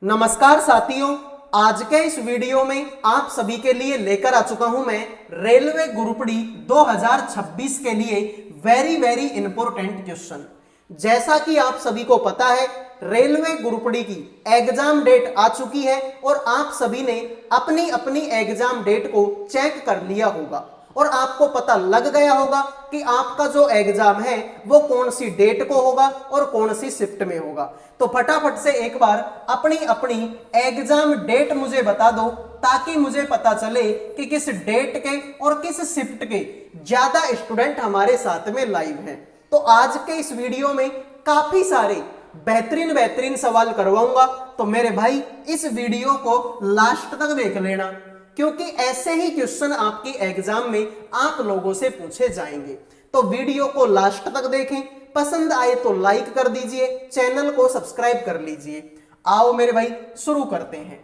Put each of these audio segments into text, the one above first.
नमस्कार साथियों, आज के इस वीडियो में आप सभी के लिए लेकर आ चुका हूं मैं रेलवे ग्रुप डी 2026 के लिए वेरी इंपॉर्टेंट क्वेश्चन। जैसा कि आप सभी को पता है, रेलवे ग्रुप डी की एग्जाम डेट आ चुकी है और आप सभी ने अपनी अपनी एग्जाम डेट को चेक कर लिया होगा और आपको पता लग गया होगा कि आपका जो एग्जाम है वो कौन सी डेट को होगा और कौन सी शिफ्ट में होगा। तो फटाफट से एक बार अपनी अपनी एग्जाम डेट मुझे बता दो ताकि मुझे पता चले कि किस डेट के और किस शिफ्ट के ज्यादा स्टूडेंट हमारे साथ में लाइव हैं। तो आज के इस वीडियो में काफी सारे बेहतरीन सवाल करवाऊंगा, तो मेरे भाई इस वीडियो को लास्ट तक देख लेना क्योंकि ऐसे ही क्वेश्चन आपकी एग्जाम में आप लोगों से पूछे जाएंगे। तो वीडियो को लास्ट तक देखें, पसंद आए तो लाइक कर दीजिए, चैनल को सब्सक्राइब कर लीजिए। आओ मेरे भाई शुरू करते हैं।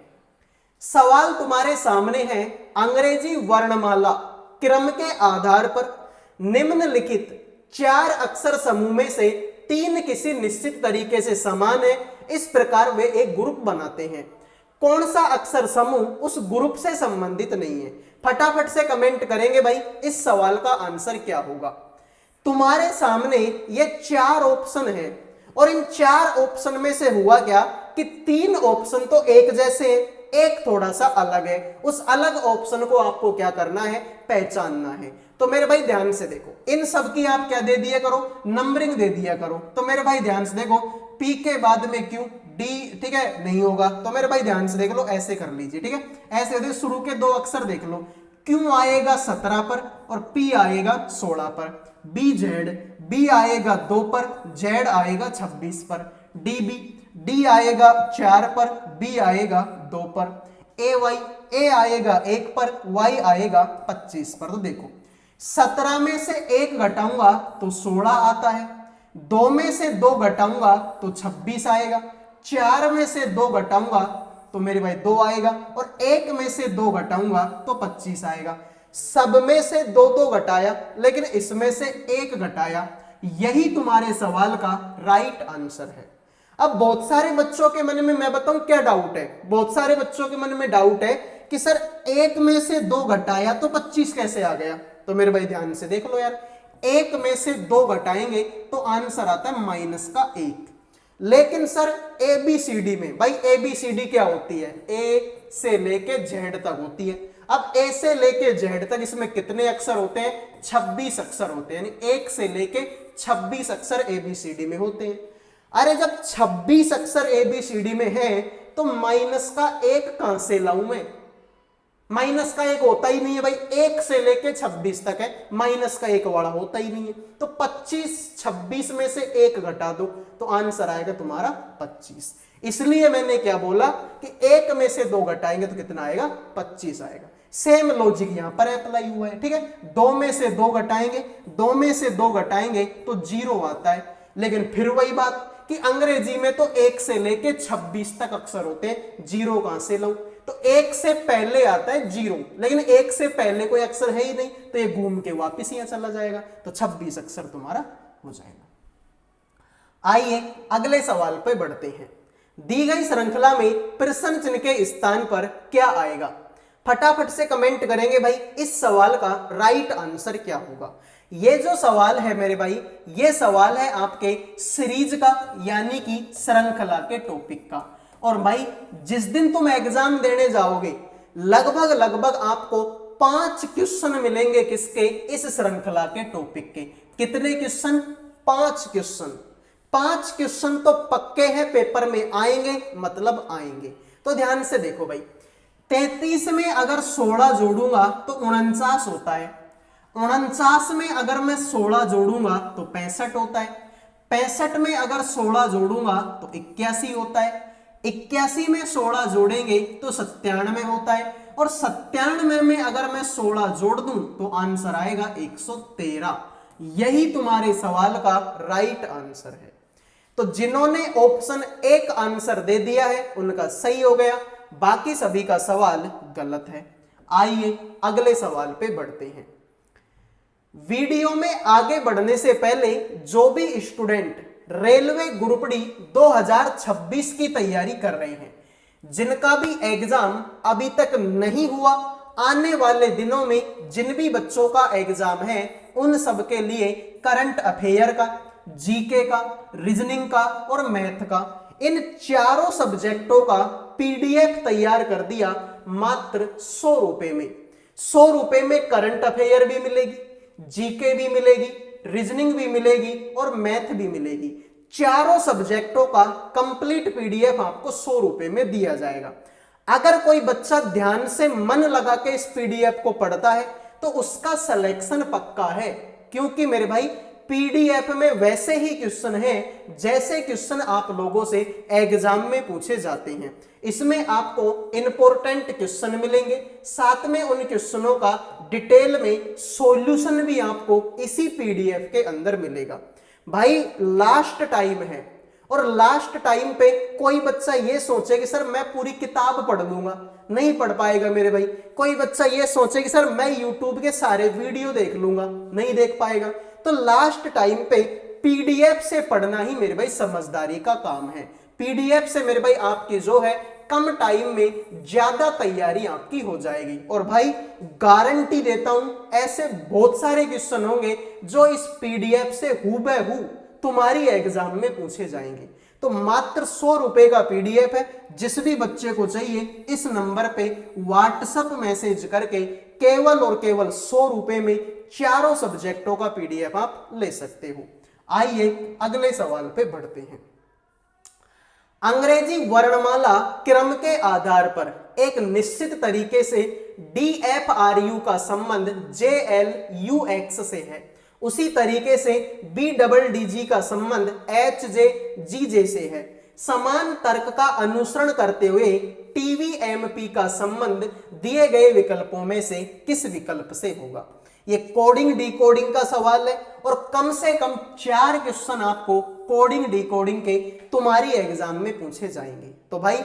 सवाल तुम्हारे सामने है, अंग्रेजी वर्णमाला क्रम के आधार पर निम्नलिखित 4 अक्षर समूह में से 3 किसी निश्चित तरीके से समान है, इस प्रकार वे एक ग्रुप बनाते हैं। कौन सा अक्षर समूह उस ग्रुप से संबंधित नहीं है? फटाफट से कमेंट करेंगे भाई इस सवाल का आंसर क्या होगा। तुम्हारे सामने ये 4 ऑप्शन है और इन 4 ऑप्शन में से हुआ क्या कि 3 ऑप्शन तो एक जैसे हैं, एक थोड़ा सा अलग है। उस अलग ऑप्शन को आपको क्या करना है? पहचानना है। तो मेरे भाई ध्यान से देखो, इन सब की आप क्या दे दिया करो? नंबरिंग दे दिया करो। तो मेरे भाई ध्यान से देखो, पी के बाद में क्यू, डी, ठीक है, नहीं होगा। तो मेरे भाई ध्यान से देख लो, ऐसे कर लीजिए, ठीक है, ऐसे देखो, शुरू के 2 अक्षर देख लो, क्यू आएगा 17 पर और पी आएगा 16 पर, बी जेड, बी आएगा 2 पर, जेड आएगा 26 पर, डी बी, डी आएगा 4 पर, बी आएगा 2 पर, ए वाई, ए आएगा 1 पर, वाई आएगा 25 पर। तो देखो 17 में से 1 घटाऊंगा तो 16 आता है, 2 में से 2 घटाऊंगा तो 26 आएगा, 4 में से 2 घटाऊंगा तो मेरे भाई 2 आएगा और 1 में से 2 घटाऊंगा तो 25 आएगा। सब में से 2 घटाया लेकिन इसमें से 1 घटाया, यही तुम्हारे सवाल का राइट आंसर है। अब बहुत सारे बच्चों के मन में मैं बताऊं क्या डाउट है? बहुत सारे बच्चों के मन में डाउट है कि सर 1 में से 2 घटाया तो 25 कैसे आ गया? तो मेरे भाई ध्यान से देख लो यार, 1 में से 2 घटाएंगे तो आंसर आता है -1। लेकिन सर ABCD में भाई ABCD क्या होती है? ए से लेके जेड तक होती है। अब ए से लेके जेड तक इसमें कितने अक्षर होते हैं? 26 अक्षर होते हैं, यानी 1 से लेके 26 अक्षर ABCD में होते हैं। अरे जब 26 अक्षर ABCD में है तो -1 कहां से लाऊं मैं? -1 होता ही नहीं है भाई, 1 से लेके 26 तक है, -1 वाला होता ही नहीं है। तो 26 में से 1 घटा दो तो आंसर आएगा तुम्हारा 25। इसलिए मैंने क्या बोला कि 1 में से 2 घटाएंगे तो कितना आएगा? 25 आएगा। सेम लॉजिक यहां पर अप्लाई हुआ है, ठीक है। 2 में से 2 घटाएंगे, 2 में से 2 घटाएंगे तो 0 आता है। लेकिन फिर वही बात कि अंग्रेजी में तो 1 से लेके 26 तक अक्षर होते हैं, 0 कहां से लाऊं? तो 1 से पहले आता है 0, लेकिन 1 से पहले कोई अक्षर है ही नहीं, तो ये घूम के वापस यहां चला जाएगा, तो 26 अक्षर तुम्हारा हो जाएगा। आइए अगले सवाल पे बढ़ते हैं। दी गई श्रृंखला में प्रश्न चिन्ह के स्थान पर क्या आएगा? फटाफट से कमेंट करेंगे भाई इस सवाल का राइट आंसर क्या होगा। ये जो सवाल है मेरे भाई, ये सवाल है आपके सीरीज का, यानी कि श्रृंखला के टॉपिक का। और भाई जिस दिन तुम एग्जाम देने जाओगे लगभग आपको 5 क्वेश्चन मिलेंगे किसके? इस श्रृंखला के टॉपिक के। कितने क्वेश्चन? 5 क्वेश्चन। 5 क्वेश्चन तो पक्के हैं, पेपर में आएंगे, मतलब आएंगे। तो ध्यान से देखो भाई, 33 में अगर 16 जोड़ूंगा तो 49 होता है, 49 में अगर मैं 16 जोड़ूंगा तो 65 होता है, 65 में अगर 16 जोड़ूंगा तो 81 होता है, 81 में 16 जोड़ेंगे तो 97 होता है, और 97 में अगर मैं 16 जोड़ दूं तो आंसर आएगा 113। यही तुम्हारे सवाल का राइट आंसर है। तो जिन्होंने ऑप्शन 1 आंसर दे दिया है उनका सही हो गया, बाकी सभी का सवाल गलत है। आइए अगले सवाल पे बढ़ते हैं। वीडियो में आगे बढ़ने से पहले जो भी स्टूडेंट रेलवे ग्रुप डी 2026 की तैयारी कर रहे हैं, जिनका भी एग्जाम अभी तक नहीं हुआ, आने वाले दिनों में जिन भी बच्चों का एग्जाम है उन सब के लिए करंट अफेयर का, जीके का, रीजनिंग का और मैथ का, इन चारों सब्जेक्टों का पीडीएफ तैयार कर दिया मात्र 100 रुपए में। 100 रुपए में करंट अफेयर भी मिलेगी, जीके भी मिलेगी, रीजनिंग भी मिलेगी और मैथ भी मिलेगी। चारों सब्जेक्टों का कंप्लीट पीडीएफ आपको 100 रुपए में दिया जाएगा। अगर कोई बच्चा ध्यान से मन लगा के इस पीडीएफ को पढ़ता है तो उसका सिलेक्शन पक्का है, क्योंकि मेरे भाई पीडीएफ में वैसे ही क्वेश्चन हैं जैसे क्वेश्चन आप लोगों से एग्जाम में पूछे जाते हैं। इसमें आपको इंपॉर्टेंट क्वेश्चन मिलेंगे, साथ में उन क्वेश्चनों का डिटेल में सॉल्यूशन भी आपको इसी पीडीएफ के अंदर मिलेगा। भाई लास्ट टाइम है और लास्ट टाइम पे कोई बच्चा ये सोचे कि सर मैं पूरी किताब पढ़ लूंगा, नहीं पढ़ पाएगा मेरे भाई। कोई बच्चा ये सोचे कि सर मैं यूट्यूब के सारे वीडियो देख लूंगा, नहीं देख पाएगा। तो लास्ट टाइम पे पीडीएफ से पढ़ना ही मेरे भाई समझदारी का काम है। पीडीएफ से मेरे भाई आपकी जो है कम टाइम में ज्यादा तैयारी आपकी हो जाएगी। और भाई गारंटी देता हूं ऐसे बहुत सारे क्वेश्चन होंगे जो इस पीडीएफ से हूबहू तुम्हारी एग्जाम में पूछे जाएंगे। तो मात्र 100 रुपए का पीडीएफ है। जिस भी बच्चे को चाहिए इस नंबर पे व्हाट्सएप मैसेज करके केवल और केवल 100 रुपए में चारों सब्जेक्टों का पीडीएफ आप ले सकते हो। आइए अगले सवाल पे बढ़ते हैं। अंग्रेजी वर्णमाला क्रम के आधार पर एक निश्चित तरीके से DFRU का संबंध JLUX से है, उसी तरीके से BDDG का संबंध HJGJ से है। समान तर्क का अनुसरण करते हुए TVMP का संबंध दिए गए विकल्पों में से किस विकल्प से होगा। ये कोडिंग डिकोडिंग का सवाल है और कम से कम 4 क्वेश्चन आपको कोडिंग डिकोडिंग के तुम्हारी एग्जाम में पूछे जाएंगे। तो भाई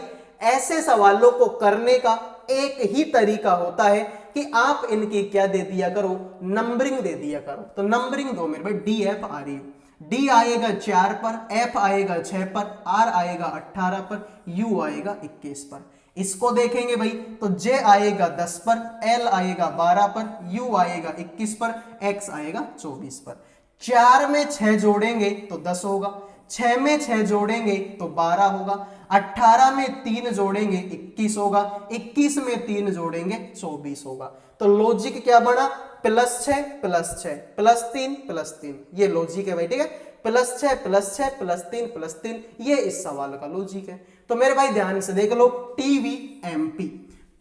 ऐसे सवालों को करने का एक ही तरीका होता है कि आप इनकी क्या दे दिया करो, नंबरिंग दे दिया करो। तो नंबरिंग दो मेरे भाई DFRU, D आएगा 4 पर, F आएगा 6 पर, R आएगा 18 पर, U आएगा 21 पर। इसको देखेंगे भाई तो J आएगा 10 पर, L आएगा 12 पर, U आएगा 21 पर, X आएगा 24 पर। 4 में 6 जोड़ेंगे तो 10 होगा, 6 में 6 जोड़ेंगे तो 12 होगा, 18 में 3 जोड़ेंगे 21 होगा, 21 में 3 जोड़ेंगे 24 होगा। तो लॉजिक क्या बना, +6 +6 +3 +3, ये लॉजिक है भाई, ठीक है। +6 +6 +3 +3, ये इस सवाल का लॉजिक है। तो मेरे भाई ध्यान से देख लो, TVMP,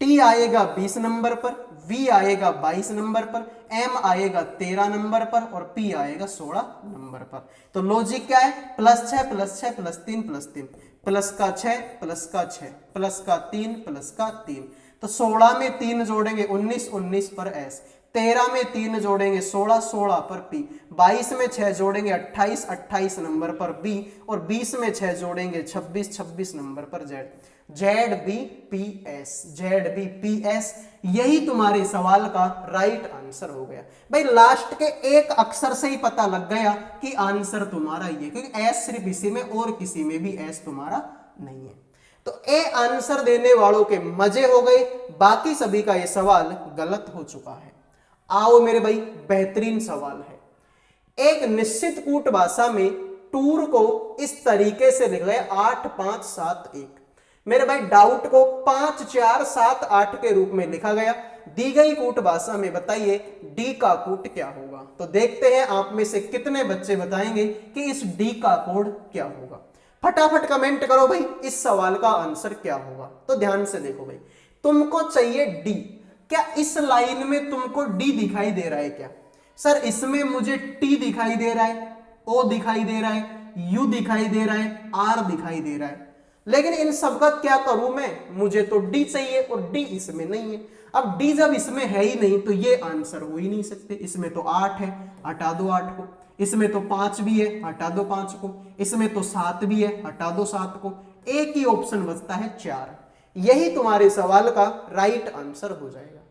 T आएगा 20 नंबर पर, V आएगा 22 नंबर पर, M आएगा 13 नंबर पर और P आएगा 16 नंबर पर। तो लॉजिक क्या है, +6 +6 +3 +3, प्लस का 6 प्लस का 6 प्लस का 3 प्लस का 3। तो 16 में 3 जोड़ेंगे 19, 19 पर S, 13 में 3 जोड़ेंगे 16, 16 पर P, 22 में 6 जोड़ेंगे 28, 28 नंबर पर B और 20 में 6 जोड़ेंगे 26, 26 नंबर पर Z। ZBPS, ZBPS, यही तुम्हारे सवाल का राइट आंसर हो गया। भाई लास्ट के एक अक्षर से ही पता लग गया कि आंसर तुम्हारा ये, क्योंकि S सिर्फ इसी में और किसी में भी S तुम्हारा नहीं है। तो ए आंसर देने वालों के मजे हो गए, बाकी सभी का ये सवाल गलत हो चुका है। आओ मेरे भाई बेहतरीन सवाल है। एक निश्चित कूट भाषा में टूर को इस तरीके से लिखा है 8 5 7 1। मेरे भाई डाउट को 5 4 7 8 के रूप में लिखा गया। दी गई कूट भाषा में बताइए डी का कूट क्या होगा। तो देखते हैं आप में से कितने बच्चे बताएंगे कि इस डी का कोड क्या होगा। फटाफट कमेंट करो भाई इस सवाल का आंसर क्या होगा। तो ध्यान से देखो भाई, तुमको चाहिए डी। क्या इस लाइन में तुमको डी दिखाई दे रहा है क्या? सर इसमें मुझे टी दिखाई दे रहा है, ओ दिखाई दे रहा है, यू दिखाई दे रहा है, आर दिखाई दे रहा है, लेकिन इन सब का क्या करूं मैं? मुझे तो डी चाहिए और डी इसमें नहीं है। अब डी जब इसमें है ही नहीं तो ये आंसर हो ही नहीं सकते। इसमें तो 8 है, हटा दो 8 को। इसमें तो 5 भी है, हटा दो 5 को। इसमें तो 7 भी है, हटा दो 7 को। एक ही ऑप्शन बचता है 4। यही तुम्हारे सवाल का राइट आंसर हो जाएगा।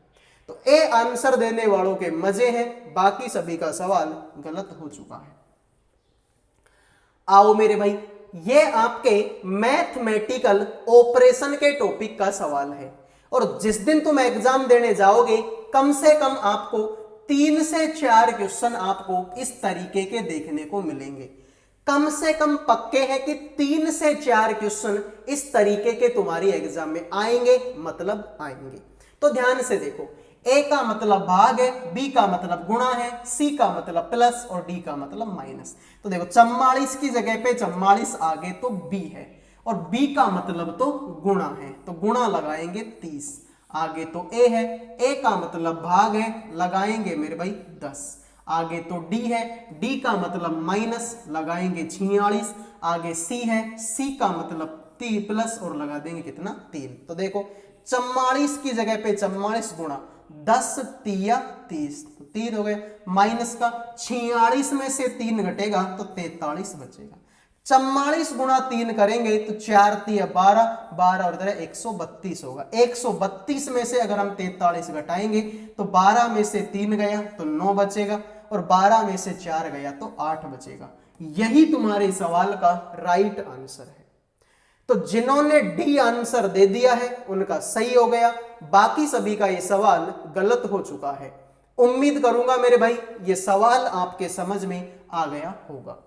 तो ए आंसर देने वालों के मजे हैं, बाकी सभी का सवाल गलत हो चुका है। आओ मेरे भाई ये आपके मैथमेटिकल ऑपरेशन के टॉपिक का सवाल है और जिस दिन तुम एग्जाम देने जाओगे कम से कम आपको 3 से 4 क्वेश्चन आपको इस तरीके के देखने को मिलेंगे। कम से कम पक्के हैं कि 3 से 4 क्वेश्चन इस तरीके के तुम्हारी एग्जाम में आएंगे, मतलब आएंगे। तो ध्यान से देखो, ए का मतलब भाग है, बी का मतलब गुणा है, सी का मतलब प्लस और डी का मतलब माइनस। तो देखो 44 की जगह पे 44 आगे तो बी है और बी का मतलब तो गुणा है, तो गुणा लगाएंगे 30, आगे तो ए है, ए का मतलब भाग है, लगाएंगे मेरे भाई 10, आगे तो डी है, डी का मतलब माइनस, लगाएंगे 46, आगे सी है, सी का मतलब 3 प्लस और लगा देंगे कितना 3। तो देखो 44 की जगह पे 44 गुणा 10 तिया 30, तो 3 हो गए, माइनस का 46 में से 3 घटेगा तो 43 बचेगा। 44 गुणा 3 करेंगे तो 4 तिया 12, 12 और इधर 132 होगा। 132 में से अगर हम 43 घटाएंगे तो 12 में से 3 गया तो 9 बचेगा और 12 में से 4 गया तो 8 बचेगा। यही तुम्हारे सवाल का राइट आंसर है। तो जिन्होंने डी आंसर दे दिया है उनका सही हो गया, बाकी सभी का ये सवाल गलत हो चुका है। उम्मीद करूंगा मेरे भाई ये सवाल आपके समझ में आ गया होगा।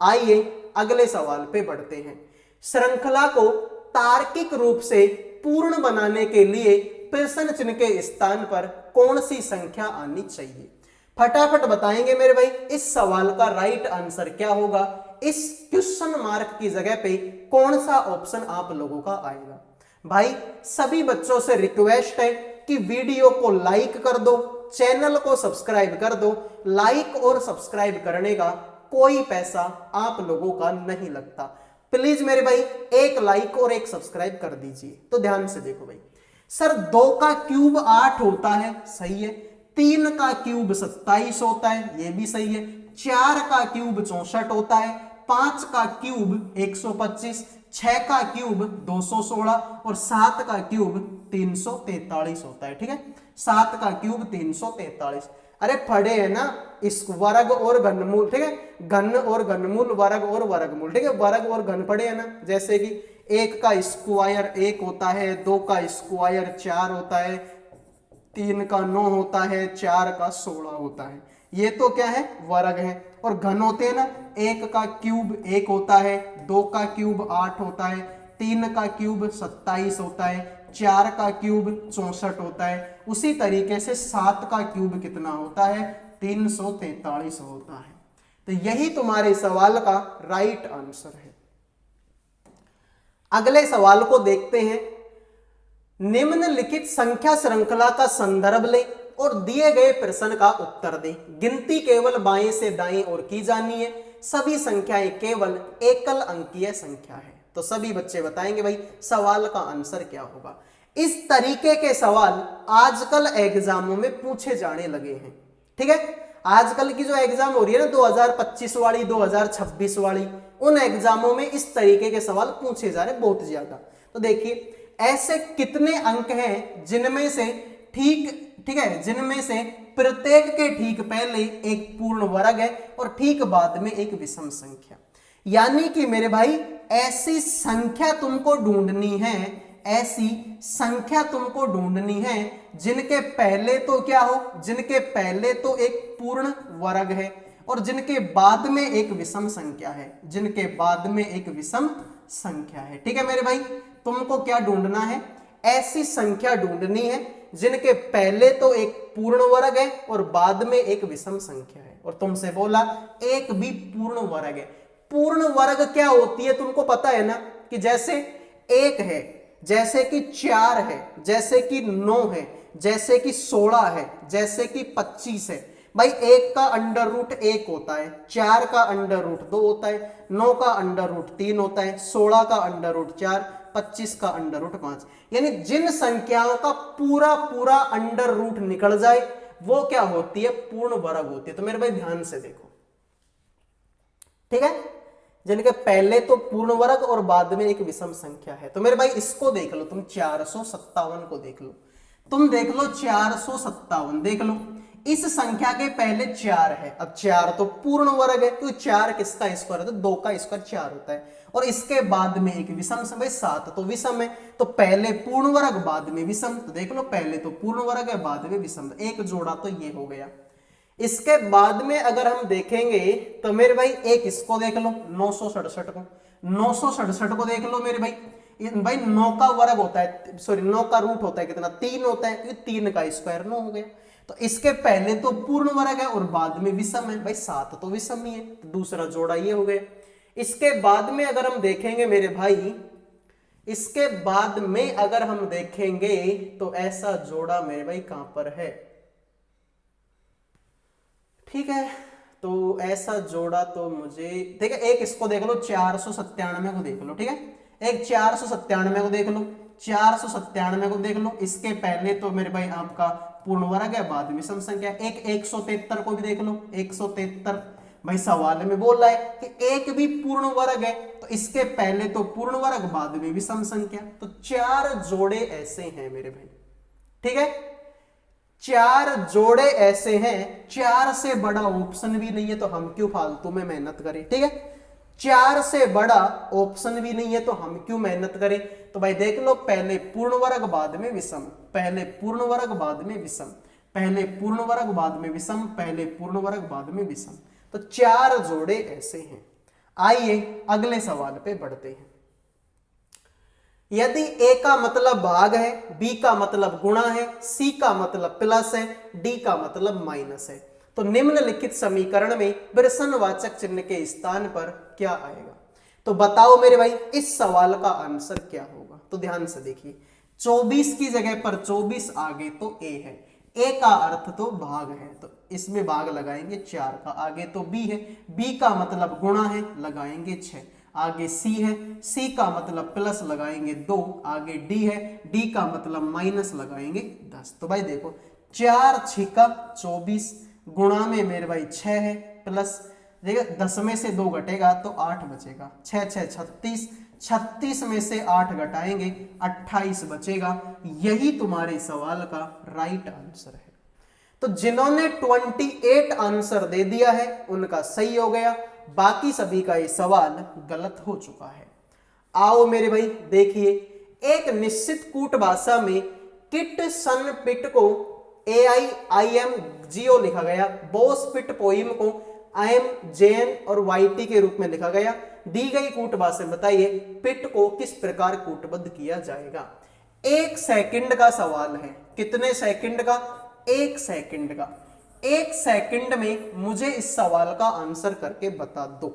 आइए अगले सवाल पे बढ़ते हैं। श्रृंखला को तार्किक रूप से पूर्ण बनाने के लिए प्रश्न चिन्ह के स्थान पर कौन सी संख्या आनी चाहिए? फटाफट बताएंगे मेरे भाई इस सवाल का राइट आंसर क्या होगा। इस क्वेश्चन मार्क की जगह पे कौन सा ऑप्शन आप लोगों का आएगा? भाई सभी बच्चों से रिक्वेस्ट है कि वीडियो को लाइक कर दो, चैनल को सब्सक्राइब कर दो। लाइक और सब्सक्राइब करने का कोई पैसा आप लोगों का नहीं लगता। प्लीज मेरे भाई एक लाइक और एक सब्सक्राइब कर दीजिए। तो ध्यान से देखो भाई, सर 2 का क्यूब 8 होता है, सही है। 3 का क्यूब 27 होता है, ये भी सही है। 4 का क्यूब 64 होता है, 5 का क्यूब 125, 6 का क्यूब 216 और 7 का क्यूब 343 होता है। ठीक है, 7 का क्यूब 343। अरे पढ़े है ना इस वर्ग और घनमूल, ठीक है, घन और घनमूल, वर्ग और वर्गमूल, ठीक है, वर्ग और घन पढ़े है ना। जैसे कि 1 का स्क्वायर 1 होता है, 2 का स्क्वायर 4 होता है, 3 का 9 होता है, 4 का 16 होता है। ये तो क्या है, वर्ग है। और घन होते हैं ना, 1 का क्यूब 1 होता है, 2 का क्यूब 8 होता है, 3 का क्यूब 27 होता है, 4 का क्यूब 64 होता है। उसी तरीके से 7 का क्यूब कितना होता है, 343 होता है। तो यही तुम्हारे सवाल का राइट आंसर है। अगले सवाल को देखते हैं। निम्नलिखित संख्या श्रृंखला का संदर्भ लें और दिए गए प्रश्न का उत्तर दें। गिनती केवल बाएं से दाएं ओर की जानी है। सभी संख्याएं केवल एकल अंकीय संख्या है। तो सभी बच्चे बताएंगे भाई सवाल का आंसर क्या होगा। इस तरीके के सवाल आजकल एग्जामों में पूछे जाने लगे हैं। ठीक है, आजकल की जो एग्जाम हो रही है ना 2025 वाली, 2026 वाली, उन एग्जामों में इस तरीके के सवाल पूछे जा रहे हैं बहुत ज्यादा। तो देखिए ऐसे कितने अंक हैं जिनमें से ठीक है, जिनमें से प्रत्येक के ठीक पहले एक पूर्ण वर्ग है और ठीक बाद में एक विषम संख्या। यानी कि मेरे भाई ऐसी संख्या तुमको ढूंढनी है, ऐसी संख्या तुमको ढूंढनी है जिनके पहले तो क्या हो, जिनके पहले तो एक पूर्ण वर्ग है और जिनके बाद में एक विषम संख्या है, जिनके बाद में एक विषम संख्या है। ठीक है मेरे भाई, तुमको क्या ढूंढना है, ऐसी संख्या ढूंढनी है जिनके पहले तो एक पूर्ण वर्ग है और बाद में एक विषम संख्या है। और तुमसे बोला एक भी पूर्ण वर्ग है। पूर्ण वर्ग क्या होती है तुमको पता है ना, कि जैसे 1 है, जैसे कि 4 है, जैसे कि 9 है, जैसे कि 16 है, जैसे कि 25 है। भाई 1 का अंडर रूट 1 होता है, 4 का अंडर रूट 2 होता है, 9 का अंडर रूट 3 होता है, 16 का अंडर रूट 4, 25 का अंडर रूट 5। यानी जिन संख्याओं का पूरा पूरा अंडर रूट निकल जाए वो क्या होती है, पूर्ण वर्ग होती है। तो मेरे भाई ध्यान से देखो, ठीक है, जिनके पहले तो पूर्ण वर्ग और बाद में एक विषम संख्या है। तो मेरे भाई इसको देख लो तुम, 457 को देख लो, तुम देख लो 457 देख लो। इस संख्या के पहले 4 है। अब 4 तो पूर्ण वर्ग है, क्योंकि 4 किसका स्क्वायर है, तो 2 का स्क्वायर 4 होता है। और इसके बाद में एक विषम संख्या, 7 तो विषम है, तो पहले पूर्ण वर्ग बाद में विषम। तो देख लो, पहले तो पूर्ण वर्ग है, बाद में विषम, एक जोड़ा तो ये हो गया। इसके बाद में अगर हम देखेंगे तो मेरे भाई एक इसको देख लो, 967 को, 967 को देख लो मेरे भाई। भाई 9 का वर्ग होता है, सॉरी 9 का रूट होता है कितना, 3 होता है, क्योंकि 3 का स्क्वायर 9 हो गया। तो इसके पहले तो पूर्ण वर्ग है और बाद में विषम है, भाई 7 तो विषम ही है, तो दूसरा जोड़ा ये हो गया। इसके बाद में अगर हम देखेंगे मेरे भाई, इसके बाद में अगर हम देखेंगे तो ऐसा जोड़ा मेरे भाई कहां पर है, ठीक है। तो ऐसा जोड़ा तो मुझे, ठीक है, एक इसको देख लो, 497 को देख लो, ठीक है, एक 497 को देख लो, 497 को देख लो। इसके पहले तो मेरे भाई आपका पूर्ण वर्ग है, बाद में सम संख्या। एक 173 को भी देख लो, 173 भाई सवाल में बोल रहा है कि एक भी पूर्ण वर्ग है, तो इसके पहले तो पूर्ण वर्ग, बाद में विषम संख्या। तो 4 जोड़े ऐसे हैं मेरे भाई, ठीक है, 4 जोड़े ऐसे हैं। 4 से बड़ा ऑप्शन भी नहीं है, तो हम क्यों फालतू में मेहनत करें, ठीक है। 4 से बड़ा ऑप्शन भी नहीं है, तो हम क्यों मेहनत करें। तो भाई देख लो, पहले पूर्ण वर्ग बाद में विषम, पहले पूर्ण वर्ग बाद में विषम, पहले पूर्ण वर्ग बाद में विषम, पहले पूर्ण वर्ग बाद में विषम। तो 4 जोड़े ऐसे हैं। आइए अगले सवाल पे बढ़ते हैं। यदि ए का मतलब भाग है, बी का मतलब गुणा है, सी का मतलब प्लस है, डी का मतलब माइनस है, तो निम्नलिखित समीकरण में प्रश्नवाचक चिन्ह के स्थान पर क्या आएगा। तो बताओ मेरे भाई, इस सवाल का आंसर क्या होगा। तो ध्यान से देखिए, 24 की जगह पर 24 आगे तो ए है, ए का अर्थ तो भाग है, तो इसमें भाग लगाएंगे 4 का, आगे तो बी है, बी का मतलब गुणा है, लगाएंगे 6, आगे सी है, सी का मतलब प्लस, लगाएंगे 2, आगे डी है, डी का मतलब माइनस, लगाएंगे 10। तो भाई देखो, 4 6 24, गुणा में मेरे भाई 6 है, प्लस देखिए 10 में से 2 घटेगा तो 8 बचेगा, 6 6 36, 36 में से 8 घटाएंगे 28 बचेगा। यही तुम्हारे सवाल का राइट आंसर है। तो जिन्होंने 28 आंसर दे दिया है उनका सही हो गया, बाकी सभी का ये सवाल गलत हो चुका है। आओ मेरे भाई देखिए, एक निश्चित कूट भाषा में किट सन पिट को AIIM GO लिखा गया, बोस पिट पोइम को IM JN और YT के रूप में लिखा गया। दी गई कूट भाषा में बताइए पिट को किस प्रकार कूटबद्ध किया जाएगा। 1 सेकंड का सवाल है, कितने सेकंड का, 1 सेकंड का। 1 सेकंड में मुझे इस सवाल का आंसर करके बता दो,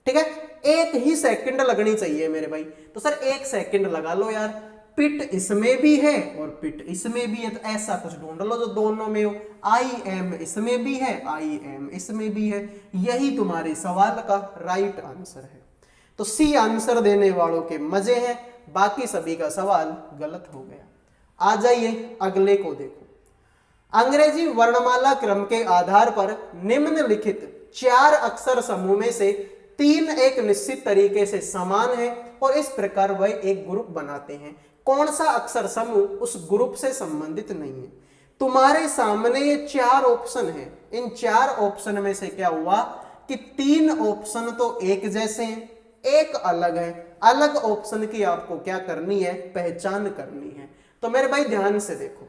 ठीक है, 1 ही सेकंड लगनी चाहिए मेरे भाई। तो सर 1 सेकंड लगा लो यार, पिट इसमें भी है और पिट इसमें भी है, तो ऐसा कुछ ढूंढ लो जो दोनों में हो। IM इसमें भी है, IM इसमें भी है, यही तुम्हारे सवाल का राइट आंसर है। तो सी आंसर देने वालों के मजे हैं, बाकी सभी का सवाल गलत हो गया। आ जाइए अगले को देखो। अंग्रेजी वर्णमाला क्रम के आधार पर निम्नलिखित 4 अक्षर समूह में से 3 एक निश्चित तरीके से समान है और इस प्रकार वह एक ग्रुप बनाते हैं। कौन सा अक्षर समूह उस ग्रुप से संबंधित नहीं है। तुम्हारे सामने ये 4 ऑप्शन है, इन 4 ऑप्शन में से क्या हुआ कि 3 ऑप्शन तो एक जैसे हैं, एक अलग है। अलग ऑप्शन की आपको क्या करनी है, पहचान करनी है। तो मेरे भाई ध्यान से देखो,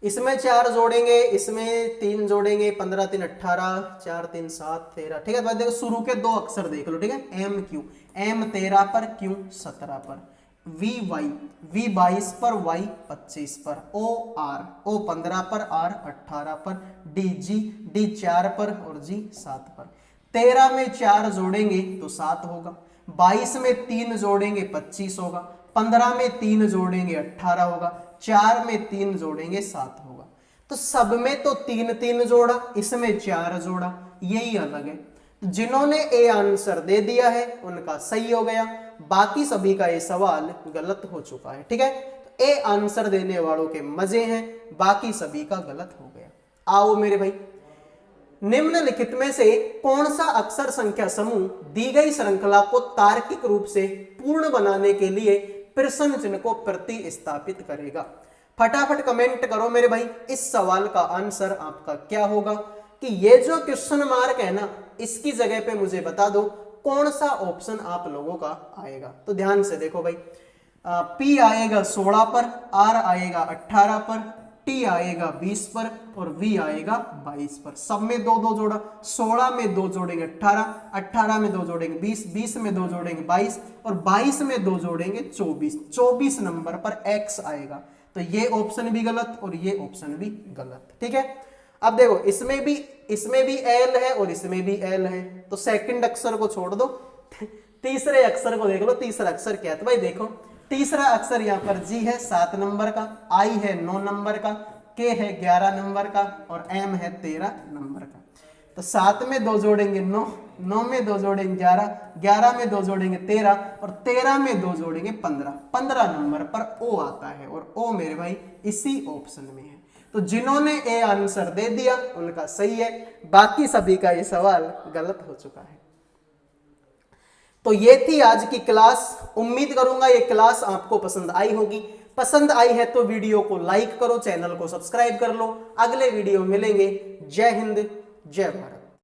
इसमें 4 जोड़ेंगे, इसमें 3 जोड़ेंगे, 15 3 18, 4 3 7 13, ठीक है। देखो शुरू के 2 अक्षर देख लो, ठीक है, MQ, M 13 पर, Q 17 पर, VY, V 22 पर, Y 25 पर, OR, O 15 पर, R 18 पर, DG, D 4 पर और G 7 पर। 13 में 4 जोड़ेंगे तो 7 होगा, 22 में 3 जोड़ेंगे 25 होगा, 15 में 3 जोड़ेंगे 18 होगा, 4 में 3 जोड़ेंगे 7 होगा। तो सब में तो 3 3 जोड़ा, इसमें 4 जोड़ा, यही अलग है। जिन्होंने ए आंसर दे दिया है उनका सही हो गया, बाकी सभी का ये सवाल गलत हो चुका है, ठीक है। तो ए आंसर देने वालों के मजे हैं, बाकी सभी का गलत हो गया। आओ मेरे भाई, निम्नलिखित में से कौन सा अक्षर संख्या समूह दी गई श्रृंखला को तार्किक रूप से पूर्ण बनाने के लिए प्रश्न चिन्ह को प्रतिस्थापित करेगा। फटाफट कमेंट करो मेरे भाई, इस सवाल का आंसर आपका क्या होगा कि ये जो क्वेश्चन मार्क है ना, इसकी जगह पे मुझे बता दो कौन सा ऑप्शन आप लोगों का आएगा। तो ध्यान से देखो भाई, P आएगा 16 पर, R आएगा 18 पर, T आएगा 20 पर और V आएगा 22 पर। सब में दो दो जोड़ा, 16 में दो जोड़ेंगे 18, 18 में दो जोड़ेंगे 20, 20 में दो जोड़ेंगे 22 और 22 में दो जोड़ेंगे 24, 24 नंबर पर X आएगा। तो ये ऑप्शन भी गलत और ये ऑप्शन भी गलत, ठीक है। अब देखो इसमें भी L है और इसमें भी L है, तो सेकंड अक्षर को छोड़ दो, तीसरे अक्षर को देख लो। तीसरा अक्षर क्या है, तो भाई देखो तीसरा अक्षर यहाँ पर G है 7 नंबर का, I है 9 नंबर का, K है 11 नंबर का और M है 13 नंबर का। तो 7 में दो जोड़ेंगे 9, 9 में दो जोड़ेंगे 11, 11 में दो जोड़ेंगे 13 और 13 में दो जोड़ेंगे 15, 15 नंबर पर O आता है और O मेरे भाई इसी ऑप्शन में है। तो जिन्होंने ए आंसर दे दिया उनका सही है, बाकी सभी का ये सवाल गलत हो चुका है। तो ये थी आज की क्लास। उम्मीद करूंगा ये क्लास आपको पसंद आई होगी। पसंद आई है तो वीडियो को लाइक करो, चैनल को सब्सक्राइब कर लो। अगले वीडियो में मिलेंगे। जय हिंद, जय भारत।